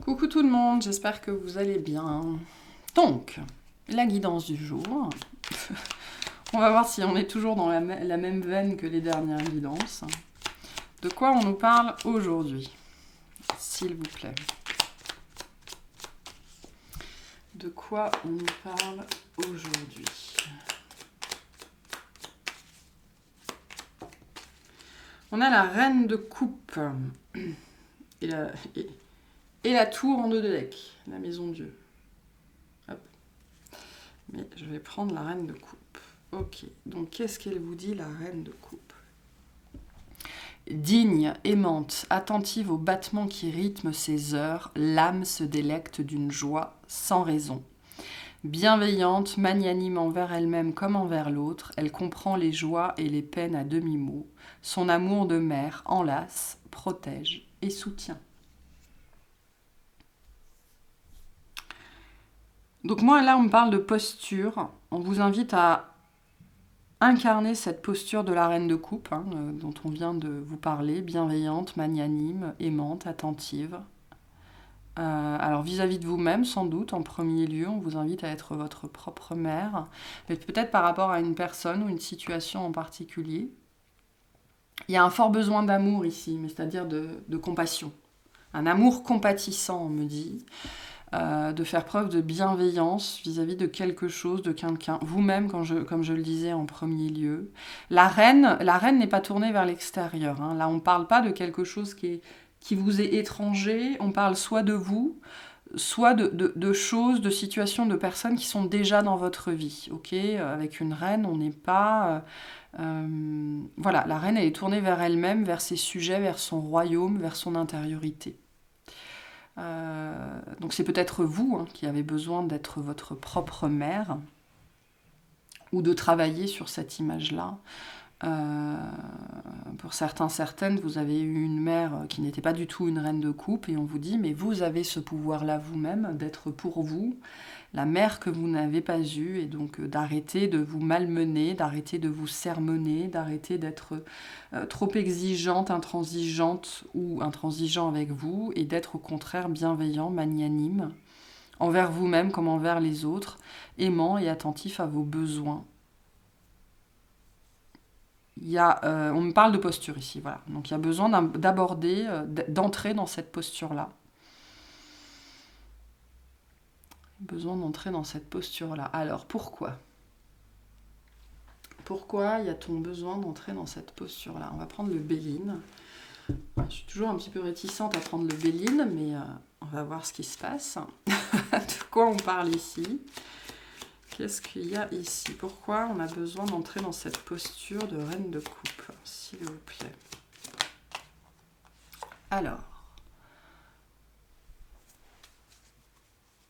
Coucou tout le monde, j'espère que vous allez bien. Donc, la guidance du jour. On va voir si on est toujours dans la même veine que les dernières guidances. De quoi on nous parle aujourd'hui, s'il vous plaît? De quoi on nous parle aujourd'hui? On a la reine de coupe et la tour en 2 de deck, la maison Dieu. Hop. Mais je vais prendre la reine de coupe. Ok, donc qu'est-ce qu'elle vous dit, la reine de coupe? Digne, aimante, attentive aux battements qui rythment ses heures, l'âme se délecte d'une joie sans raison. Bienveillante, magnanime envers elle-même comme envers l'autre, elle comprend les joies et les peines à demi-mot. Son amour de mère enlace, protège et soutient. Donc moi, là, on me parle de posture. On vous invite à incarner cette posture de la reine de coupe, dont on vient de vous parler, bienveillante, magnanime, aimante, attentive. Alors vis-à-vis de vous-même, sans doute, en premier lieu, on vous invite à être votre propre mère, mais peut-être par rapport à une personne ou une situation en particulier. Il y a un fort besoin d'amour ici, mais c'est-à-dire de compassion. Un amour compatissant, on me dit. De faire preuve de bienveillance vis-à-vis de quelque chose, de quelqu'un. Vous-même, comme je le disais en premier lieu. La reine n'est pas tournée vers l'extérieur. Là, on ne parle pas de quelque chose qui vous est étranger. On parle soit de vous, soit de choses, de situations, de personnes qui sont déjà dans votre vie. Okay, avec une reine, on n'est pas... voilà, la reine, elle est tournée vers elle-même, vers ses sujets, vers son royaume, vers son intériorité. Donc c'est peut-être vous qui avez besoin d'être votre propre mère ou de travailler sur cette image-là. Pour certaines, vous avez eu une mère qui n'était pas du tout une reine de coupe et on vous dit mais vous avez ce pouvoir-là vous-même d'être pour vous la mère que vous n'avez pas eue, et donc d'arrêter de vous malmener, d'arrêter de vous sermonner, d'arrêter d'être trop exigeante, intransigeante ou intransigeant avec vous, et d'être au contraire bienveillant, magnanime, envers vous-même comme envers les autres, aimant et attentif à vos besoins. On me parle de posture ici, voilà. Donc il y a besoin d'aborder, d'entrer dans cette posture-là. Besoin d'entrer dans cette posture-là. Alors, pourquoi? Pourquoi y a-t-on besoin d'entrer dans cette posture-là? On va prendre le Béline. Je suis toujours un petit peu réticente à prendre le Béline, mais on va voir ce qui se passe. De quoi on parle ici? Qu'est-ce qu'il y a ici? Pourquoi on a besoin d'entrer dans cette posture de reine de coupe, s'il vous plaît? Alors...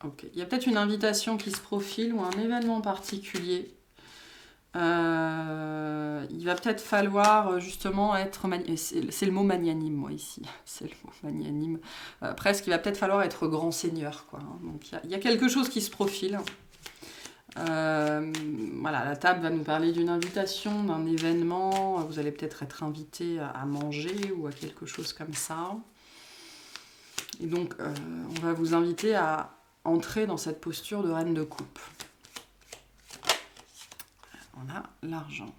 Ok, il y a peut-être une invitation qui se profile ou un événement particulier. Il va peut-être falloir justement être... C'est le mot magnanime, moi, ici. C'est le mot magnanime. Presque, il va peut-être falloir être grand seigneur, quoi. Donc, il y a quelque chose qui se profile. Voilà, la table va nous parler d'une invitation, d'un événement. Vous allez peut-être être invité à manger ou à quelque chose comme ça. Et donc, on va vous inviter à entrer dans cette posture de reine de coupe. On a l'argent.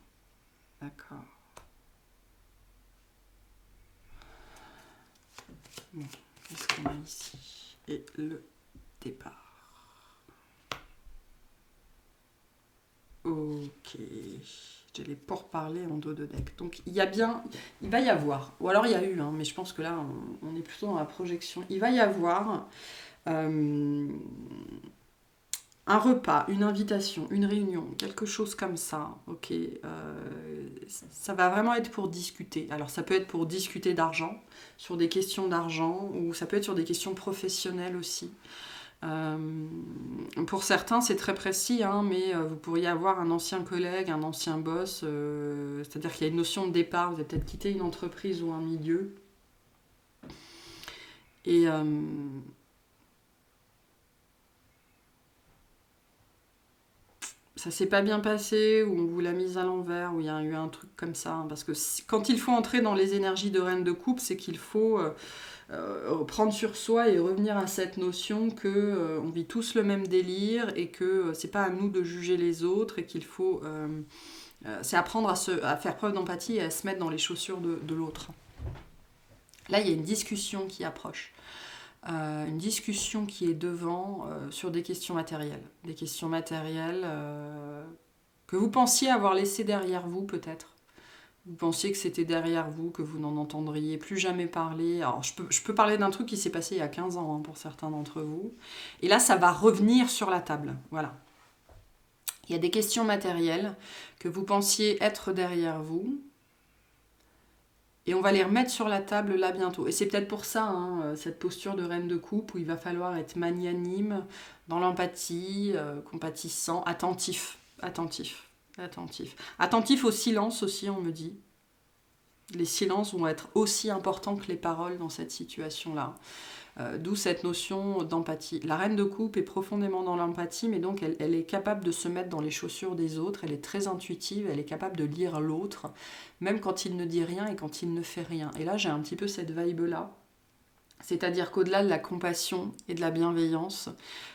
D'accord. Bon, qu'est-ce qu'on a ici? Et le départ. Ok. J'ai les pourparlers en dos de deck. Donc, il va y avoir, ou alors il y a eu, mais je pense que là, on est plutôt dans la projection. Il va y avoir... un repas, une invitation, une réunion, quelque chose comme ça, ok. Ça va vraiment être pour discuter. Alors ça peut être pour discuter d'argent, sur des questions d'argent, ou ça peut être sur des questions professionnelles aussi. Pour certains, c'est très précis, mais vous pourriez avoir un ancien collègue, un ancien boss, c'est-à-dire qu'il y a une notion de départ, vous avez peut-être quitté une entreprise ou un milieu. Et... ça s'est pas bien passé, ou on vous l'a mise à l'envers, ou il y a eu un truc comme ça. Parce que quand il faut entrer dans les énergies de reine de coupe, c'est qu'il faut prendre sur soi et revenir à cette notion que on vit tous le même délire et que c'est pas à nous de juger les autres et qu'il faut... c'est apprendre à faire preuve d'empathie et à se mettre dans les chaussures de l'autre. Là, il y a une discussion qui approche. Une discussion qui est devant sur des questions matérielles. Des questions matérielles que vous pensiez avoir laissées derrière vous, peut-être. Vous pensiez que c'était derrière vous, que vous n'en entendriez plus jamais parler. Alors, je peux parler d'un truc qui s'est passé il y a 15 ans, hein, pour certains d'entre vous. Et là, ça va revenir sur la table. Voilà. Il y a des questions matérielles que vous pensiez être derrière vous. Et on va les remettre sur la table là bientôt. Et c'est peut-être pour ça, hein, cette posture de reine de coupe, où il va falloir être magnanime, dans l'empathie, compatissant, attentif. Attentif au silence aussi, on me dit. Les silences vont être aussi importants que les paroles dans cette situation-là. D'où cette notion d'empathie. La reine de coupe est profondément dans l'empathie, mais donc elle est capable de se mettre dans les chaussures des autres, elle est très intuitive, elle est capable de lire l'autre, même quand il ne dit rien et quand il ne fait rien. Et là, j'ai un petit peu cette vibe-là. C'est-à-dire qu'au-delà de la compassion et de la bienveillance,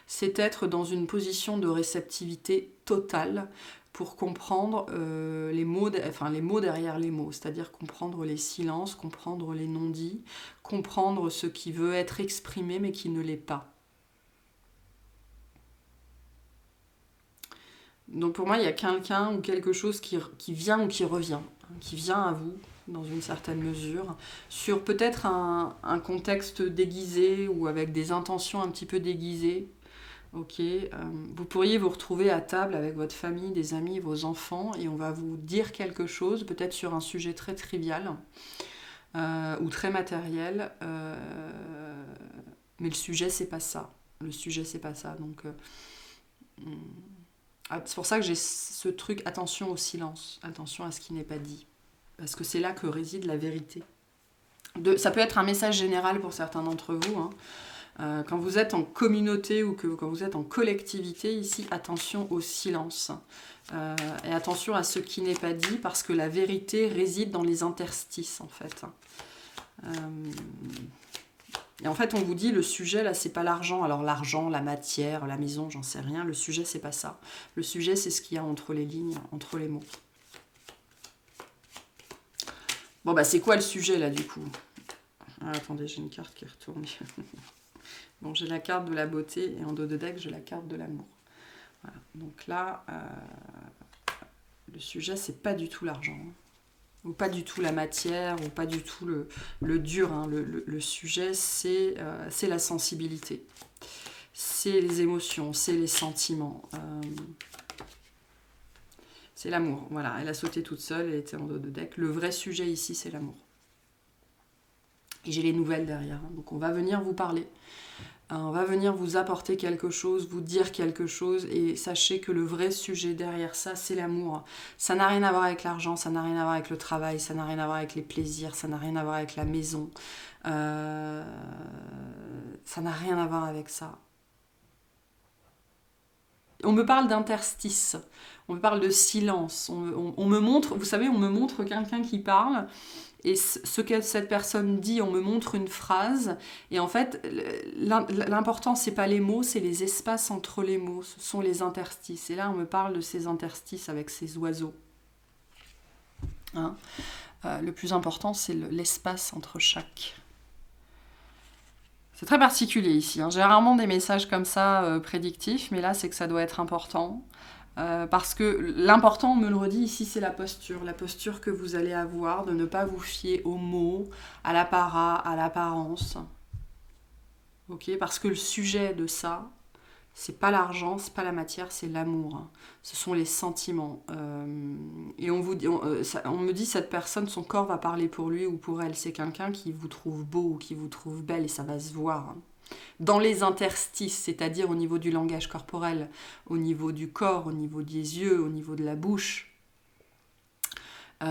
c'est être dans une position de réceptivité totale pour comprendre les mots derrière les mots, c'est-à-dire comprendre les silences, comprendre les non-dits, comprendre ce qui veut être exprimé mais qui ne l'est pas. Donc pour moi, il y a quelqu'un ou quelque chose qui vient ou qui revient, hein, qui vient à vous dans une certaine mesure, sur peut-être un contexte déguisé ou avec des intentions un petit peu déguisées. Ok, vous pourriez vous retrouver à table avec votre famille, des amis, vos enfants, et on va vous dire quelque chose, peut-être sur un sujet très trivial ou très matériel, mais le sujet c'est pas ça. Le sujet c'est pas ça. Donc c'est pour ça que j'ai ce truc, attention au silence, attention à ce qui n'est pas dit, parce que c'est là que réside la vérité. Ça peut être un message général pour certains d'entre vous, hein. Quand vous êtes en communauté ou quand vous êtes en collectivité, ici, attention au silence. Et attention à ce qui n'est pas dit, parce que la vérité réside dans les interstices, en fait. Et en fait, on vous dit, le sujet, là, c'est pas l'argent. Alors l'argent, la matière, la maison, j'en sais rien. Le sujet, c'est pas ça. Le sujet, c'est ce qu'il y a entre les lignes, entre les mots. Bon, bah, c'est quoi le sujet, là, du coup ? Attendez, j'ai une carte qui retourne. Bon, j'ai la carte de la beauté et en dos de deck, j'ai la carte de l'amour. Voilà. Donc là, le sujet, c'est pas du tout l'argent, hein, ou pas du tout la matière, ou pas du tout le dur. Hein. Le sujet, c'est la sensibilité, c'est les émotions, c'est les sentiments. C'est l'amour. Voilà, elle a sauté toute seule, elle était en dos de deck. Le vrai sujet ici, c'est l'amour. Et j'ai les nouvelles derrière, hein. Donc on va venir vous parler. On va venir vous apporter quelque chose, vous dire quelque chose, et sachez que le vrai sujet derrière ça, c'est l'amour. Ça n'a rien à voir avec l'argent, ça n'a rien à voir avec le travail, ça n'a rien à voir avec les plaisirs, ça n'a rien à voir avec la maison. Ça n'a rien à voir avec ça. On me parle d'interstice, on me parle de silence, on me montre, vous savez, on me montre quelqu'un qui parle, et ce que cette personne dit, on me montre une phrase, et en fait, l'important, c'est pas les mots, c'est les espaces entre les mots, ce sont les interstices. Et là, on me parle de ces interstices avec ces oiseaux. Hein, le plus important, c'est l'espace entre chaque. C'est très particulier ici, hein. J'ai rarement des messages comme ça prédictifs, mais là, c'est que ça doit être important. Parce que l'important, on me le redit ici, c'est la posture que vous allez avoir, de ne pas vous fier aux mots, à l'apparat, à l'apparence. Okay, parce que le sujet de ça, c'est pas l'argent, c'est pas la matière, c'est l'amour. Hein. Ce sont les sentiments. Et on me dit, cette personne, son corps va parler pour lui ou pour elle. C'est quelqu'un qui vous trouve beau ou qui vous trouve belle, et ça va se voir. Hein. Dans les interstices, c'est-à-dire au niveau du langage corporel, au niveau du corps, au niveau des yeux, au niveau de la bouche. C'est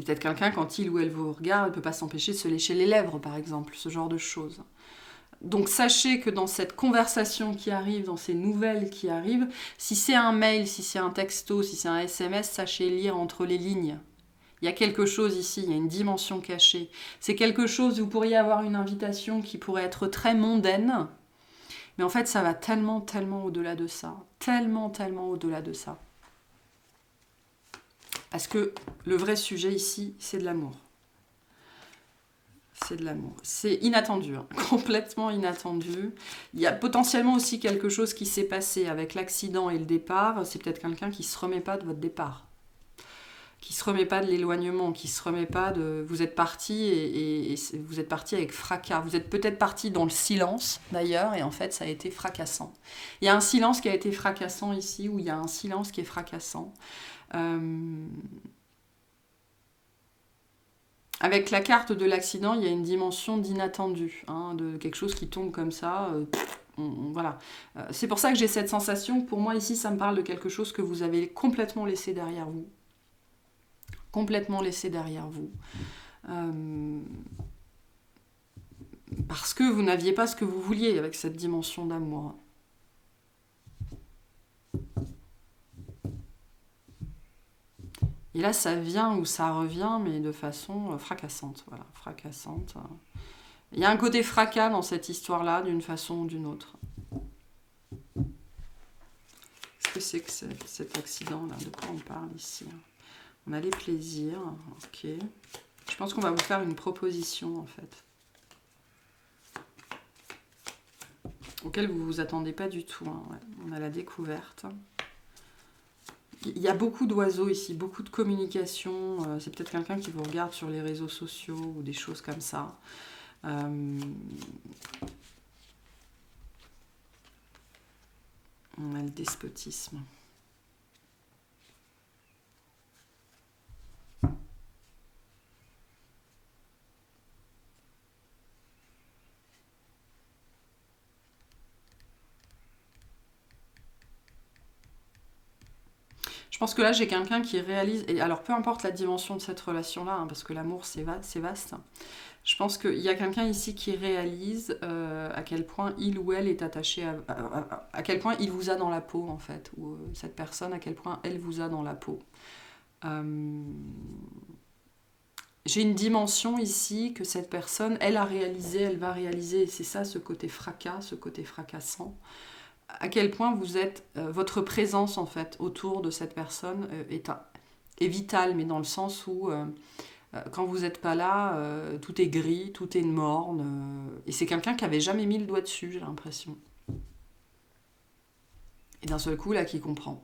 peut-être quelqu'un, quand il ou elle vous regarde, ne peut pas s'empêcher de se lécher les lèvres, par exemple, ce genre de choses. Donc sachez que dans cette conversation qui arrive, dans ces nouvelles qui arrivent, si c'est un mail, si c'est un texto, si c'est un SMS, sachez lire entre les lignes. Il y a quelque chose ici, il y a une dimension cachée. C'est quelque chose, vous pourriez avoir une invitation qui pourrait être très mondaine, mais en fait, ça va tellement, tellement au-delà de ça. Tellement, tellement au-delà de ça. Parce que le vrai sujet ici, c'est de l'amour. C'est de l'amour. C'est inattendu, hein, complètement inattendu. Il y a potentiellement aussi quelque chose qui s'est passé avec l'accident et le départ. C'est peut-être quelqu'un qui ne se remet pas de votre départ, qui ne se remet pas de l'éloignement, qui ne se remet pas de... Vous êtes parti et vous êtes parti avec fracas. Vous êtes peut-être parti dans le silence, d'ailleurs, et en fait, ça a été fracassant. Il y a un silence qui a été fracassant ici, ou il y a un silence qui est fracassant. Avec la carte de l'accident, il y a une dimension d'inattendu, hein, de quelque chose qui tombe comme ça. Voilà. C'est pour ça que j'ai cette sensation. Pour moi, ici, ça me parle de quelque chose que vous avez complètement laissé derrière vous. Complètement laissé derrière vous. Parce que vous n'aviez pas ce que vous vouliez avec cette dimension d'amour. Et là, ça vient ou ça revient, mais de façon fracassante. Voilà, fracassante. Il y a un côté fracas dans cette histoire-là, d'une façon ou d'une autre. Qu'est-ce que c'est que cet accident-là? De quoi on parle ici? On a les plaisirs, ok. Je pense qu'on va vous faire une proposition, en fait, auquel vous ne vous attendez pas du tout. Hein, ouais. On a la découverte. Il y a beaucoup d'oiseaux ici, beaucoup de communication. C'est peut-être quelqu'un qui vous regarde sur les réseaux sociaux ou des choses comme ça. On a le despotisme. Je pense que là, j'ai quelqu'un qui réalise... Et alors, peu importe la dimension de cette relation-là, hein, parce que l'amour, c'est vaste. Je pense qu'il y a quelqu'un ici qui réalise à quel point il ou elle est attaché à quel point il vous a dans la peau, en fait. Ou cette personne, à quel point elle vous a dans la peau. J'ai une dimension ici que cette personne, elle a réalisé, elle va réaliser. Et c'est ça, ce côté fracas, ce côté fracassant. À quel point vous êtes, votre présence en fait autour de cette personne est vitale, mais dans le sens où quand vous n'êtes pas là, tout est gris, tout est morne, et c'est quelqu'un qui n'avait jamais mis le doigt dessus, j'ai l'impression. Et d'un seul coup, là, qui comprend.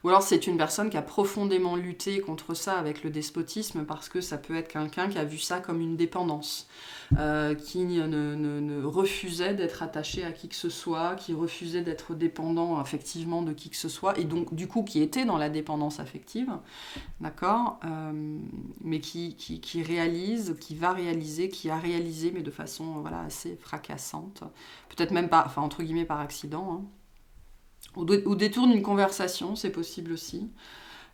Ou alors c'est une personne qui a profondément lutté contre ça avec le despotisme, parce que ça peut être quelqu'un qui a vu ça comme une dépendance, qui ne refusait d'être attaché à qui que ce soit, qui refusait d'être dépendant affectivement de qui que ce soit, et donc du coup qui était dans la dépendance affective, d'accord, mais qui réalise, qui va réaliser, qui a réalisé, mais de façon voilà, assez fracassante, peut-être même pas, enfin entre guillemets par accident, hein. Au détour d'une conversation, c'est possible aussi.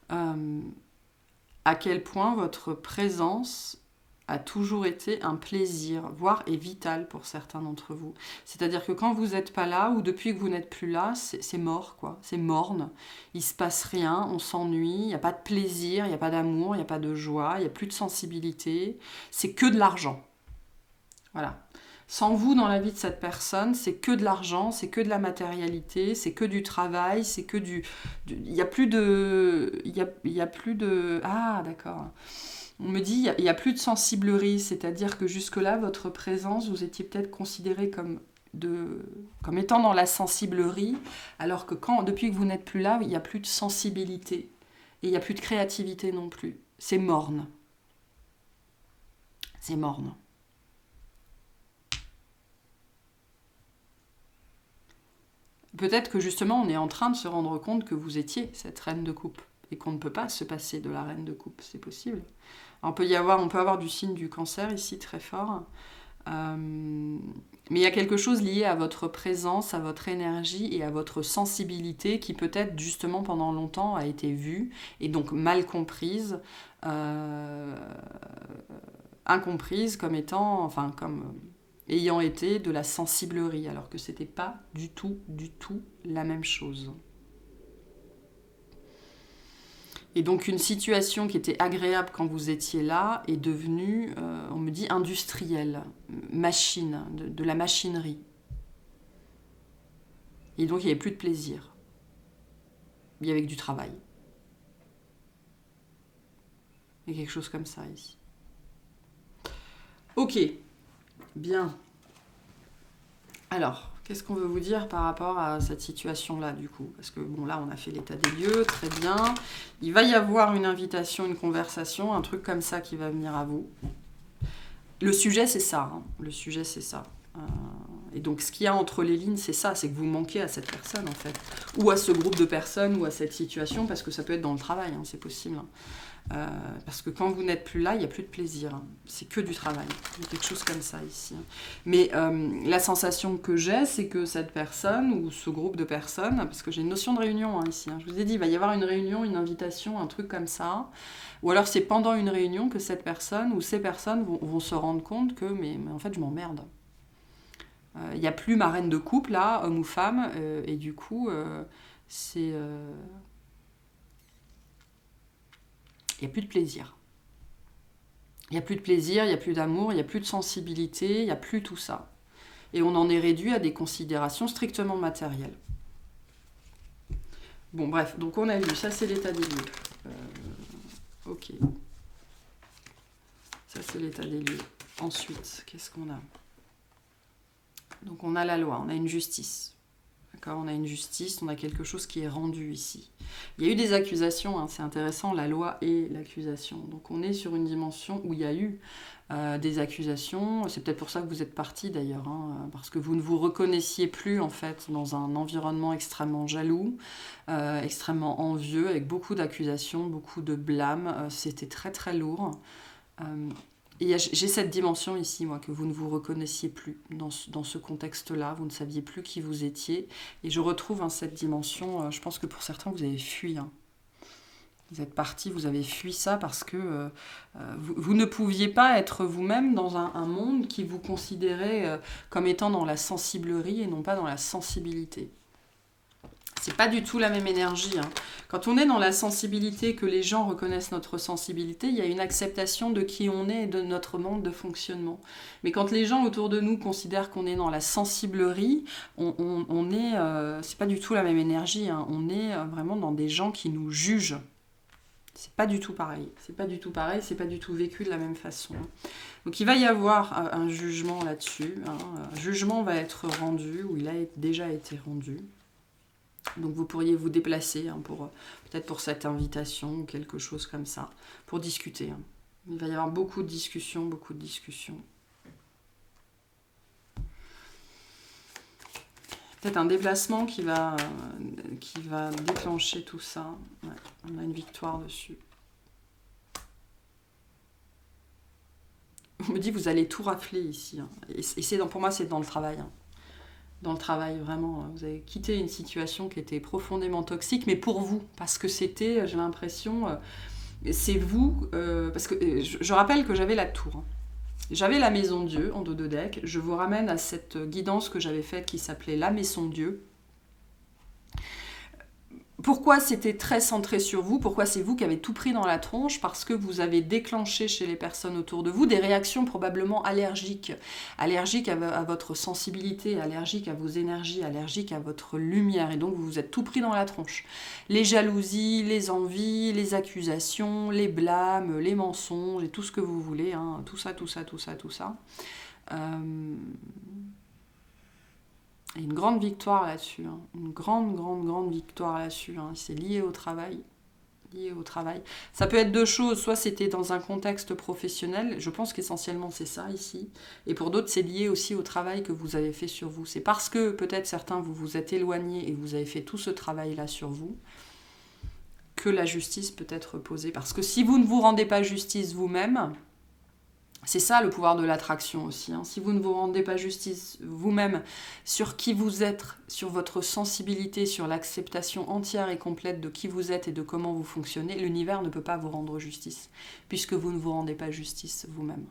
À quel point votre présence a toujours été un plaisir, voire est vitale pour certains d'entre vous. C'est-à-dire que quand vous n'êtes pas là, ou depuis que vous n'êtes plus là, c'est mort, quoi. C'est morne. Il ne se passe rien, on s'ennuie, il n'y a pas de plaisir, il n'y a pas d'amour, il n'y a pas de joie, il n'y a plus de sensibilité. C'est que de l'argent. Voilà. Sans vous dans la vie de cette personne, c'est que de l'argent, c'est que de la matérialité, c'est que du travail, c'est que il n'y a plus de... Il y a plus de... Ah, d'accord. On me dit, il n'y a plus de sensiblerie, c'est-à-dire que jusque-là, votre présence, vous étiez peut-être considéré comme étant dans la sensiblerie, alors que depuis que vous n'êtes plus là, il n'y a plus de sensibilité. Et il n'y a plus de créativité non plus. C'est morne. C'est morne. Peut-être que justement, on est en train de se rendre compte que vous étiez cette reine de coupe et qu'on ne peut pas se passer de la reine de coupe, c'est possible. Alors, on peut avoir du signe du cancer ici très fort, mais il y a quelque chose lié à votre présence, à votre énergie et à votre sensibilité qui peut-être justement pendant longtemps a été vue et donc mal comprise, incomprise comme étant, enfin comme ayant été de la sensiblerie, alors que c'était pas du tout la même chose. Et donc une situation qui était agréable quand vous étiez là est devenue, on me dit, industrielle, machine, de la machinerie. Et donc il n'y avait plus de plaisir. Il y avait que du travail. Il y a quelque chose comme ça ici. Ok, bien. Alors, qu'est-ce qu'on veut vous dire par rapport à cette situation-là, du coup? Parce que, bon, là, on a fait l'état des lieux, très bien. Il va y avoir une invitation, une conversation, un truc comme ça qui va venir à vous. Le sujet, c'est ça. Hein. Le sujet, c'est ça. Et donc, ce qu'il y a entre les lignes, c'est ça. C'est que vous manquez à cette personne, en fait. Ou à ce groupe de personnes, ou à cette situation, parce que ça peut être dans le travail, hein, c'est possible. Hein. Parce que quand vous n'êtes plus là, il n'y a plus de plaisir. Hein. C'est que du travail. Il y a quelque chose comme ça ici. Hein. Mais la sensation que j'ai, c'est que cette personne ou ce groupe de personnes, parce que j'ai une notion de réunion hein, ici, hein, je vous ai dit, il va y avoir une réunion, une invitation, un truc comme ça. Ou alors c'est pendant une réunion que cette personne ou ces personnes vont se rendre compte que, mais en fait, je m'emmerde. Il n'y a plus ma reine de couple, là, homme ou femme, et du coup, c'est... il n'y a plus de plaisir. Il n'y a plus de plaisir, il n'y a plus d'amour, il n'y a plus de sensibilité, il n'y a plus tout ça. Et on en est réduit à des considérations strictement matérielles. Bon, bref, donc on a vu, ça c'est l'état des lieux. Ok. Ça c'est l'état des lieux. Ensuite, qu'est-ce qu'on a? Donc on a la loi, on a une justice. D'accord, on a une justice, on a quelque chose qui est rendu ici. Il y a eu des accusations, hein, c'est intéressant, la loi et l'accusation. Donc on est sur une dimension où il y a eu des accusations. C'est peut-être pour ça que vous êtes parti d'ailleurs, hein, parce que vous ne vous reconnaissiez plus en fait dans un environnement extrêmement jaloux, extrêmement envieux, avec beaucoup d'accusations, beaucoup de blâmes. C'était très très lourd. Et j'ai cette dimension ici, moi, que vous ne vous reconnaissiez plus dans ce contexte-là, vous ne saviez plus qui vous étiez. Et je retrouve hein, cette dimension, je pense que pour certains, vous avez fui. Hein. Vous êtes partis, vous avez fui ça parce que vous ne pouviez pas être vous-même dans un monde qui vous considérait comme étant dans la sensiblerie et non pas dans la sensibilité. C'est pas du tout la même énergie. Hein. Quand on est dans la sensibilité, que les gens reconnaissent notre sensibilité, il y a une acceptation de qui on est et de notre monde de fonctionnement. Mais quand les gens autour de nous considèrent qu'on est dans la sensiblerie, on est... c'est pas du tout la même énergie. Hein. On est vraiment dans des gens qui nous jugent. C'est pas du tout pareil. C'est pas du tout pareil, c'est pas du tout vécu de la même façon. Donc il va y avoir un jugement là-dessus. Hein. Un jugement va être rendu, ou il a déjà été rendu. Donc vous pourriez vous déplacer hein, peut-être pour cette invitation ou quelque chose comme ça, pour discuter. Hein. Il va y avoir beaucoup de discussions, beaucoup de discussions. Peut-être un déplacement qui va déclencher tout ça. Ouais, on a une victoire dessus. On me dit vous allez tout rafler ici. Hein. Et pour moi c'est dans le travail. Hein. Dans le travail, vraiment. Vous avez quitté une situation qui était profondément toxique, mais pour vous, parce que c'était, j'ai l'impression, c'est vous, parce que je rappelle que j'avais la tour. Hein. J'avais la maison Dieu en dos de deck. Je vous ramène à cette guidance que j'avais faite qui s'appelait la maison Dieu. Pourquoi c'était très centré sur vous? Pourquoi c'est vous qui avez tout pris dans la tronche? Parce que vous avez déclenché chez les personnes autour de vous des réactions probablement allergiques. Allergiques à votre sensibilité, allergiques à vos énergies, allergiques à votre lumière. Et donc vous vous êtes tout pris dans la tronche. Les jalousies, les envies, les accusations, les blâmes, les mensonges et tout ce que vous voulez. Hein. Tout ça. Et une grande victoire là-dessus, hein. Une grande victoire là-dessus. Hein. C'est lié au travail. Ça peut être deux choses, soit c'était dans un contexte professionnel, je pense qu'essentiellement c'est ça ici, et pour d'autres c'est lié aussi au travail que vous avez fait sur vous. C'est parce que peut-être certains vous vous êtes éloignés et vous avez fait tout ce travail-là sur vous, que la justice peut être posée. Parce que si vous ne vous rendez pas justice vous-même, c'est ça le pouvoir de l'attraction aussi. Hein. Si vous ne vous rendez pas justice vous-même sur qui vous êtes, sur votre sensibilité, sur l'acceptation entière et complète de qui vous êtes et de comment vous fonctionnez, l'univers ne peut pas vous rendre justice, puisque vous ne vous rendez pas justice vous-même.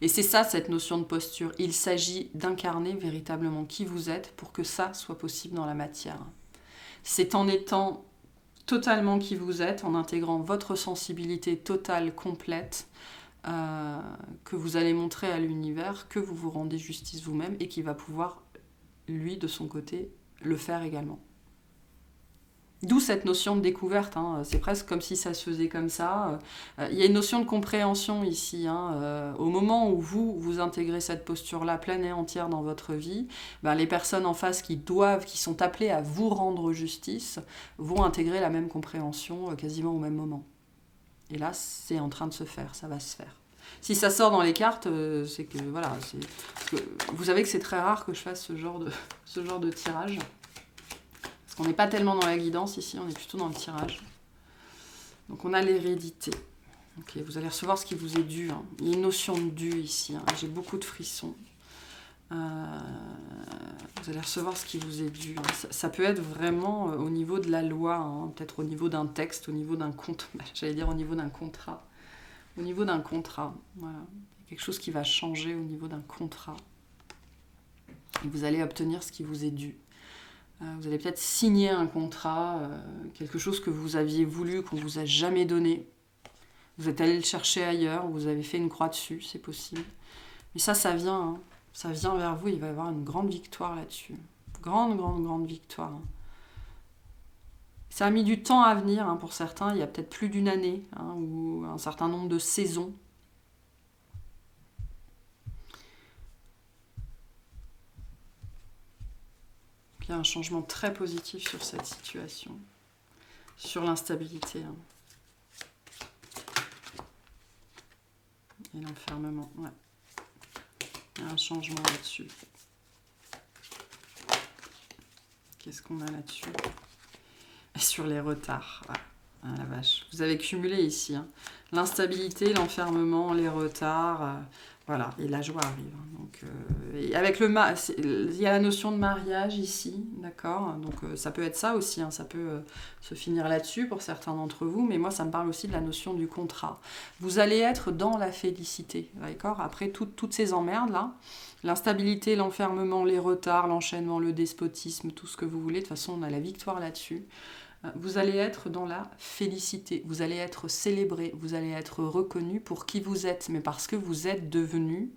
Et c'est ça cette notion de posture. Il s'agit d'incarner véritablement qui vous êtes pour que ça soit possible dans la matière. C'est en étant totalement qui vous êtes, en intégrant votre sensibilité totale, complète, que vous allez montrer à l'univers que vous vous rendez justice vous-même et qu'il va pouvoir, lui, de son côté, le faire également. D'où cette notion de découverte, hein. C'est presque comme si ça se faisait comme ça. Il y a une notion de compréhension ici, hein. Au moment où vous intégrez cette posture-là pleine et entière dans votre vie, ben, les personnes en face qui sont appelées à vous rendre justice, vont intégrer la même compréhension quasiment au même moment. Et là, c'est en train de se faire, ça va se faire. Si ça sort dans les cartes, c'est que voilà. Vous savez que c'est très rare que je fasse ce genre de tirage. On n'est pas tellement dans la guidance ici, on est plutôt dans le tirage. Donc on a l'hérédité. Okay, vous allez recevoir ce qui vous est dû. Hein. Il y a une notion de dû ici. Hein. J'ai beaucoup de frissons. Vous allez recevoir ce qui vous est dû. Hein. Ça peut être vraiment au niveau de la loi, hein. Peut-être au niveau d'un texte, au niveau d'un compte. J'allais dire au niveau d'un contrat. Au niveau d'un contrat. Voilà. Il y a quelque chose qui va changer au niveau d'un contrat. Et vous allez obtenir ce qui vous est dû. Vous allez peut-être signer un contrat, quelque chose que vous aviez voulu, qu'on ne vous a jamais donné. Vous êtes allé le chercher ailleurs, vous avez fait une croix dessus, c'est possible. Mais ça vient, hein. Ça vient vers vous, il va y avoir une grande victoire là-dessus. Grande victoire. Hein. Ça a mis du temps à venir, hein, pour certains, il y a peut-être plus d'une année, hein, ou un certain nombre de saisons. Il y a un changement très positif sur cette situation, sur l'instabilité. Hein. Et l'enfermement, ouais. Il y a un changement là-dessus. Qu'est-ce qu'on a là-dessus? Et sur les retards. Ouais. Ah, la vache. Vous avez cumulé ici. Hein. L'instabilité, l'enfermement, les retards. Voilà, et la joie arrive. Donc, et avec il y a la notion de mariage ici, d'accord. Donc ça peut être ça aussi, hein, ça peut se finir là-dessus pour certains d'entre vous, mais moi ça me parle aussi de la notion du contrat. Vous allez être dans la félicité, d'accord. Après toutes ces emmerdes là, l'instabilité, l'enfermement, les retards, l'enchaînement, le despotisme, tout ce que vous voulez, de toute façon on a la victoire là-dessus. Vous allez être dans la félicité, vous allez être célébré, vous allez être reconnu pour qui vous êtes, mais parce que vous êtes devenu,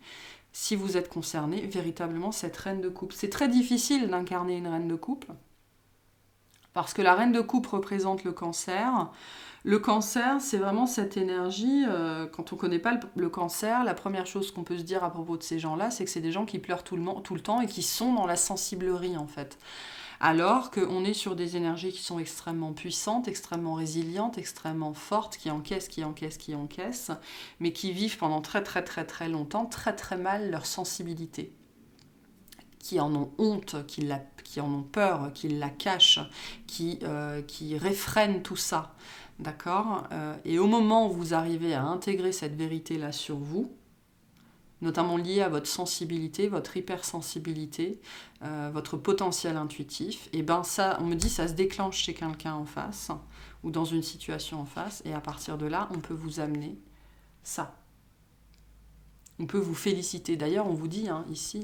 si vous êtes concerné, véritablement cette reine de coupe. C'est très difficile d'incarner une reine de coupe, parce que la reine de coupe représente le cancer. Le cancer, c'est vraiment cette énergie, quand on ne connaît pas le cancer, la première chose qu'on peut se dire à propos de ces gens-là, c'est que c'est des gens qui pleurent tout le temps et qui sont dans la sensiblerie en fait. Alors qu'on est sur des énergies qui sont extrêmement puissantes, extrêmement résilientes, extrêmement fortes, qui encaissent, mais qui vivent pendant très longtemps, très mal leur sensibilité. Qui en ont honte, qui en ont peur, qui la cachent, qui réfrènent tout ça. D'accord ? Et au moment où vous arrivez à intégrer cette vérité-là sur vous, notamment lié à votre sensibilité, votre hypersensibilité, votre potentiel intuitif, et ben ça, on me dit, ça se déclenche chez quelqu'un en face, ou dans une situation en face, et à partir de là, on peut vous amener ça. On peut vous féliciter. D'ailleurs, on vous dit, hein, ici,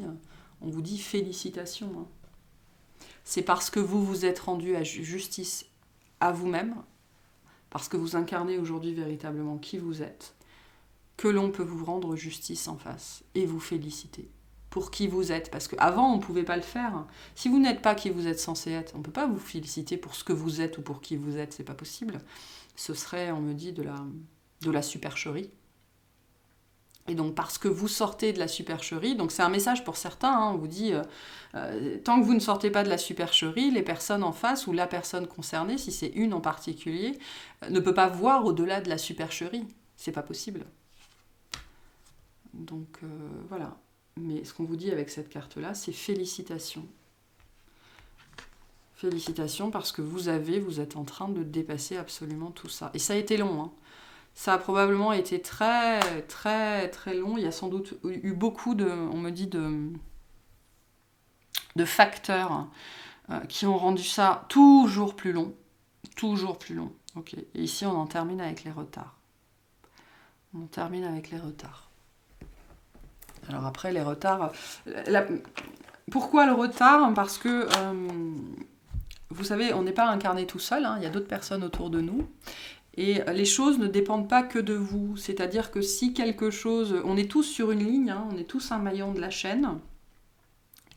on vous dit félicitations. Hein. C'est parce que vous vous êtes rendu à justice à vous-même, parce que vous incarnez aujourd'hui véritablement qui vous êtes, que l'on peut vous rendre justice en face et vous féliciter pour qui vous êtes. Parce qu'avant, on ne pouvait pas le faire. Si vous n'êtes pas qui vous êtes censé être, on ne peut pas vous féliciter pour ce que vous êtes ou pour qui vous êtes, c'est pas possible. Ce serait, on me dit, de la supercherie. Et donc, parce que vous sortez de la supercherie, donc c'est un message pour certains, hein, on vous dit, tant que vous ne sortez pas de la supercherie, les personnes en face ou la personne concernée, si c'est une en particulier, ne peut pas voir au-delà de la supercherie. C'est pas possible. Donc voilà. Mais ce qu'on vous dit avec cette carte-là, c'est félicitations. Félicitations parce que vous êtes en train de dépasser absolument tout ça. Et ça a été long. Hein. Ça a probablement été très long. Il y a sans doute eu beaucoup on me dit, de facteurs qui ont rendu ça toujours plus long. Toujours plus long. Ok. Et ici, on en termine avec les retards. Alors après, les retards... Pourquoi le retard ? Parce que vous savez, on n'est pas incarné tout seul, hein, il y a d'autres personnes autour de nous. Et les choses ne dépendent pas que de vous. C'est-à-dire que si quelque chose... On est tous sur une ligne, hein, on est tous un maillon de la chaîne.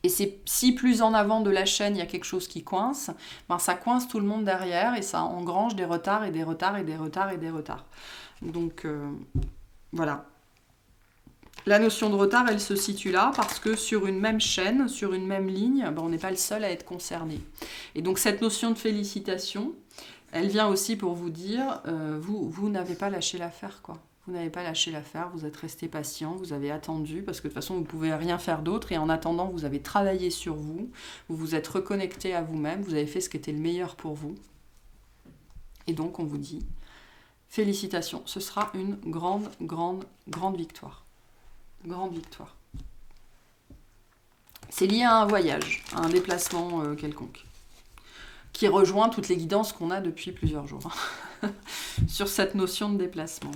Et si plus en avant de la chaîne, il y a quelque chose qui coince, ben ça coince tout le monde derrière et ça engrange des retards et des retards et des retards et des retards. Donc voilà. La notion de retard, elle se situe là parce que sur une même chaîne, sur une même ligne, ben on n'est pas le seul à être concerné. Et donc cette notion de félicitation, elle vient aussi pour vous dire, vous n'avez pas lâché l'affaire, quoi. Vous n'avez pas lâché l'affaire, vous êtes resté patient, vous avez attendu, parce que de toute façon, vous ne pouvez rien faire d'autre. Et en attendant, vous avez travaillé sur vous, vous vous êtes reconnecté à vous-même, vous avez fait ce qui était le meilleur pour vous. Et donc, on vous dit, félicitations, ce sera une grande, grande, grande victoire. Grande victoire. C'est lié à un voyage, à un déplacement quelconque, qui rejoint toutes les guidances qu'on a depuis plusieurs jours sur cette notion de déplacement.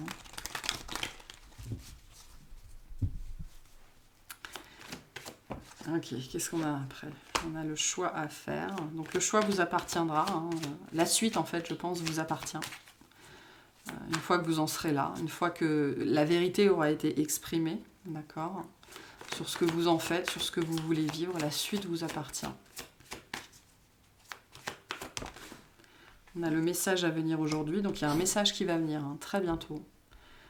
Ok, qu'est-ce qu'on a après? On a le choix à faire. Donc le choix vous appartiendra. Hein. La suite, en fait, je pense, vous appartient. Une fois que vous en serez là, une fois que la vérité aura été exprimée, d'accord, sur ce que vous en faites, sur ce que vous voulez vivre, la suite vous appartient. On a le message à venir aujourd'hui, donc il y a un message qui va venir hein, très bientôt.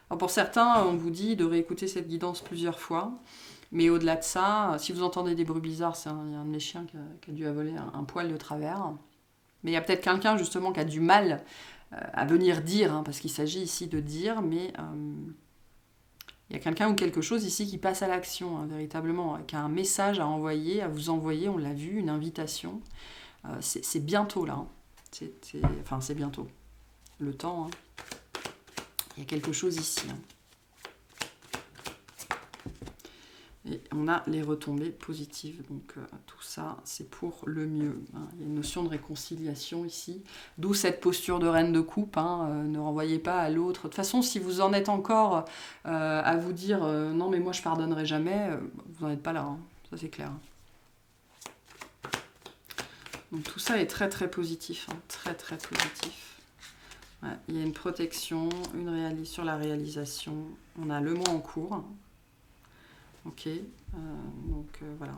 Alors pour certains, on vous dit de réécouter cette guidance plusieurs fois, mais au-delà de ça, si vous entendez des bruits bizarres, il y a un de mes chiens qui a dû avaler un poil de travers. Mais il y a peut-être quelqu'un justement qui a du mal à venir dire, hein, parce qu'il s'agit ici de dire, mais il y a quelqu'un ou quelque chose ici qui passe à l'action, hein, véritablement, qui a un message à envoyer, à vous envoyer, on l'a vu, une invitation. C'est bientôt là. Hein. C'est bientôt. Le temps, hein. Il y a quelque chose ici. Hein. Et on a les retombées positives. Donc tout ça, c'est pour le mieux. Hein. Il y a une notion de réconciliation ici. D'où cette posture de reine de coupe. Hein. Ne renvoyez pas à l'autre. De toute façon, si vous en êtes encore à vous dire non mais moi je pardonnerai jamais, vous n'en êtes pas là. Hein. Ça c'est clair. Donc tout ça est très très positif. Hein. Très très positif. Ouais, il y a une protection, sur la réalisation. On a le mois en cours. Ok, voilà.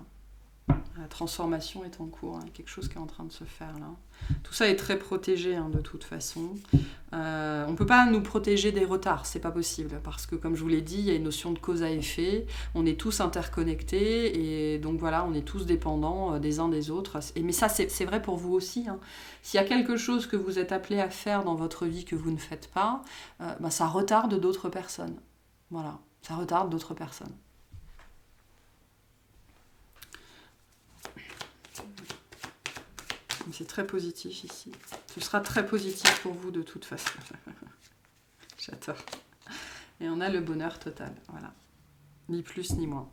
La transformation est en cours, hein, quelque chose qui est en train de se faire là. Tout ça est très protégé hein, de toute façon. On ne peut pas nous protéger des retards, c'est pas possible, parce que comme je vous l'ai dit, il y a une notion de cause à effet, on est tous interconnectés, et donc voilà, on est tous dépendants des uns des autres. Mais ça, c'est vrai pour vous aussi. Hein. S'il y a quelque chose que vous êtes appelé à faire dans votre vie que vous ne faites pas, ça retarde d'autres personnes. Voilà, ça retarde d'autres personnes. C'est très positif ici. Ce sera très positif pour vous de toute façon. J'adore. Et on a le bonheur total. Voilà. Ni plus ni moins.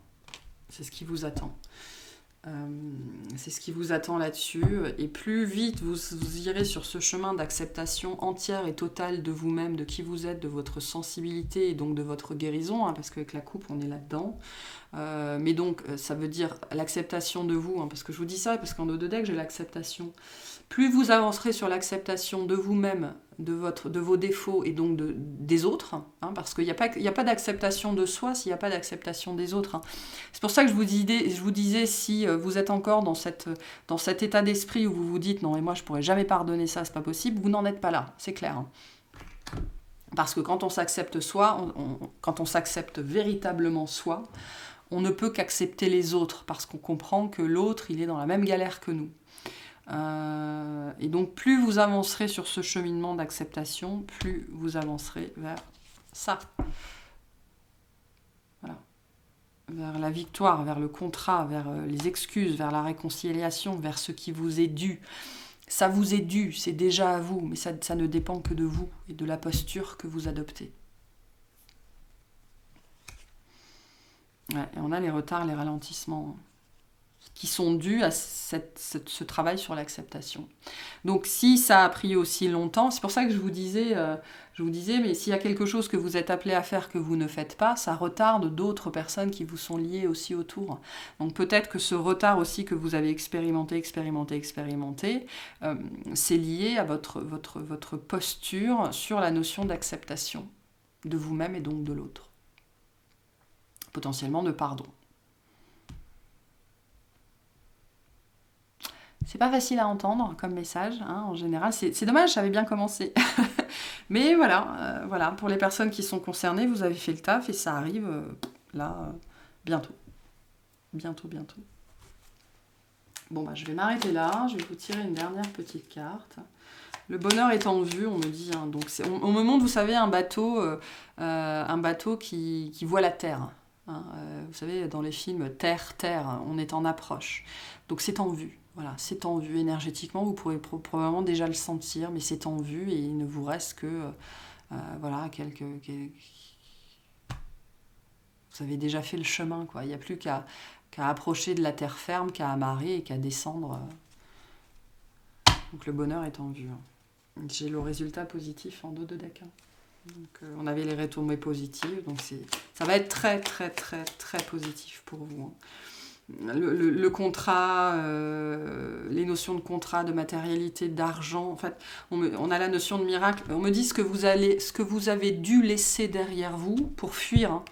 C'est ce qui vous attend. C'est ce qui vous attend là-dessus. Et plus vite vous irez sur ce chemin d'acceptation entière et totale de vous-même, de qui vous êtes, de votre sensibilité et donc de votre guérison, hein, parce qu'avec la coupe, on est là-dedans. Mais donc, ça veut dire l'acceptation de vous, hein, parce que je vous dis ça, parce qu'en dos de deck, j'ai l'acceptation. Plus vous avancerez sur l'acceptation de vous-même, de vos défauts et donc des autres, hein, parce qu'il n'y a pas d'acceptation de soi s'il n'y a pas d'acceptation des autres. Hein. C'est pour ça que je vous disais, si vous êtes encore dans cet état d'esprit où vous vous dites « Non, et moi je ne pourrais jamais pardonner ça, c'est pas possible », vous n'en êtes pas là, c'est clair. Hein. Parce que quand on s'accepte soi, quand on s'accepte véritablement soi, on ne peut qu'accepter les autres, parce qu'on comprend que l'autre, il est dans la même galère que nous. Et donc plus vous avancerez sur ce cheminement d'acceptation, plus vous avancerez vers ça. Voilà. Vers la victoire, vers le contrat, vers les excuses, vers la réconciliation, vers ce qui vous est dû. Ça vous est dû, c'est déjà à vous, mais ça ne dépend que de vous et de la posture que vous adoptez. Ouais, et on a les retards, les ralentissements. qui sont dus à ce travail sur l'acceptation. Donc si ça a pris aussi longtemps, c'est pour ça que je vous disais, mais s'il y a quelque chose que vous êtes appelé à faire que vous ne faites pas, ça retarde d'autres personnes qui vous sont liées aussi autour. Donc peut-être que ce retard aussi que vous avez expérimenté, c'est lié à votre posture sur la notion d'acceptation de vous-même et donc de l'autre. Potentiellement de pardon. C'est pas facile à entendre comme message, hein, en général. C'est dommage, j'avais bien commencé. Mais voilà, pour les personnes qui sont concernées, vous avez fait le taf et ça arrive bientôt. Bientôt. Bon, je vais m'arrêter là. Je vais vous tirer une dernière petite carte. Le bonheur est en vue, on me dit. Hein, donc on me montre, vous savez, un bateau qui voit la terre. Hein, vous savez, dans les films Terre, on est en approche. Donc c'est en vue. Voilà, c'est en vue énergétiquement, vous pourrez probablement déjà le sentir, mais c'est en vue et il ne vous reste que quelques... Vous avez déjà fait le chemin, quoi. Il n'y a plus qu'à approcher de la terre ferme, qu'à amarrer et qu'à descendre. Donc le bonheur est en vue. J'ai le résultat positif en dos de deck. Donc on avait les retombées positives, donc ça va être très très très très positif pour vous. Le contrat, les notions de contrat, de matérialité, d'argent, en fait, on a la notion de miracle. On me dit ce que vous avez dû laisser derrière vous pour fuir, hein.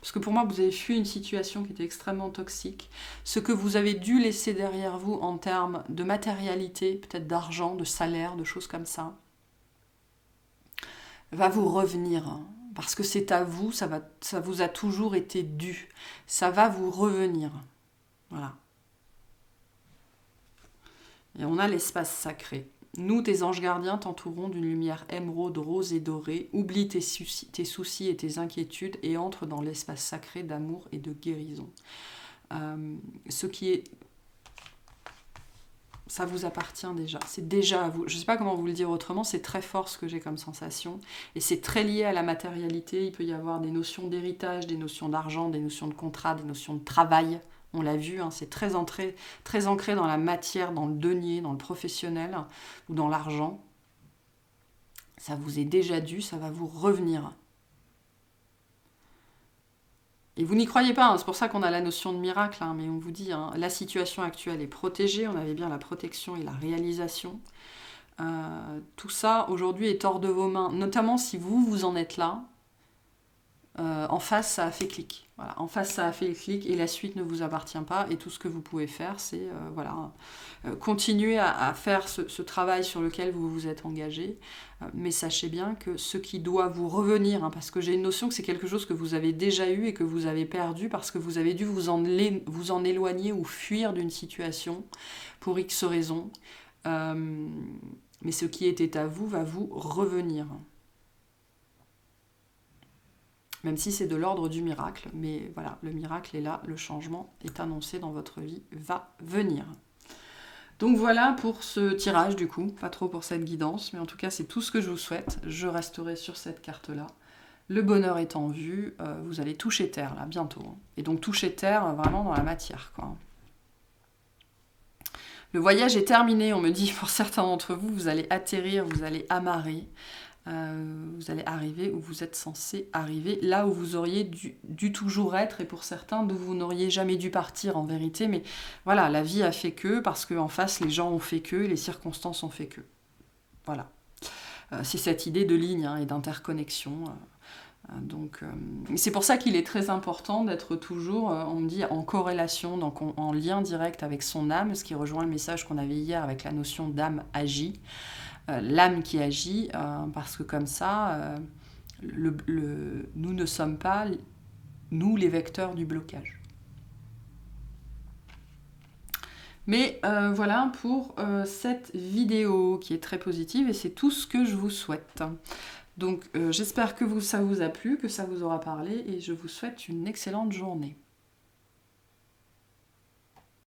Parce que pour moi, vous avez fui une situation qui était extrêmement toxique. Ce que vous avez dû laisser derrière vous en termes de matérialité, peut-être d'argent, de salaire, de choses comme ça, va vous revenir, hein. Parce que c'est à vous, ça vous a toujours été dû. Ça va vous revenir. Voilà. Et on a l'espace sacré. Nous, tes anges gardiens, t'entourerons d'une lumière émeraude, rose et dorée. Oublie tes soucis et tes inquiétudes et entre dans l'espace sacré d'amour et de guérison. Ce qui est... Ça vous appartient déjà. C'est déjà à vous. Je ne sais pas comment vous le dire autrement, c'est très fort ce que j'ai comme sensation. Et c'est très lié à la matérialité. Il peut y avoir des notions d'héritage, des notions d'argent, des notions de contrat, des notions de travail. On l'a vu, hein, c'est très ancré dans la matière, dans le denier, dans le professionnel ou dans l'argent. Ça vous est déjà dû, ça va vous revenir. Et vous n'y croyez pas, hein, c'est pour ça qu'on a la notion de miracle, hein, mais on vous dit, hein, la situation actuelle est protégée, on avait bien la protection et la réalisation. Tout ça, aujourd'hui, est hors de vos mains, notamment si vous en êtes là. En face, ça a fait clic. Voilà. En face, ça a fait le clic et la suite ne vous appartient pas. Et tout ce que vous pouvez faire, c'est continuer à faire ce travail sur lequel vous vous êtes engagé. Mais sachez bien que ce qui doit vous revenir, hein, parce que j'ai une notion que c'est quelque chose que vous avez déjà eu et que vous avez perdu parce que vous avez dû vous en éloigner ou fuir d'une situation pour X raisons. Mais ce qui était à vous va vous revenir. Même si c'est de l'ordre du miracle, mais voilà, le miracle est là, le changement est annoncé dans votre vie, va venir. Donc voilà pour ce tirage du coup, pas trop pour cette guidance, mais en tout cas c'est tout ce que je vous souhaite. Je resterai sur cette carte-là. Le bonheur est en vue, vous allez toucher terre là, bientôt. Hein. Et donc toucher terre vraiment dans la matière, quoi. Le voyage est terminé, on me dit pour certains d'entre vous, vous allez atterrir, vous allez amarrer. Vous allez arriver où vous êtes censé arriver, là où vous auriez dû toujours être, et pour certains d'où vous n'auriez jamais dû partir en vérité, mais voilà, la vie a fait que, parce qu'en face les gens ont fait que, les circonstances ont fait que. Voilà. C'est cette idée de ligne, hein, et d'interconnexion. Donc, c'est pour ça qu'il est très important d'être toujours, on me dit, en corrélation, donc en lien direct avec son âme, ce qui rejoint le message qu'on avait hier avec la notion d'âme agie. L'âme qui agit, parce que comme ça, nous ne sommes pas, nous, les vecteurs du blocage. Mais voilà pour cette vidéo qui est très positive et c'est tout ce que je vous souhaite. Donc j'espère que ça vous a plu, que ça vous aura parlé et je vous souhaite une excellente journée.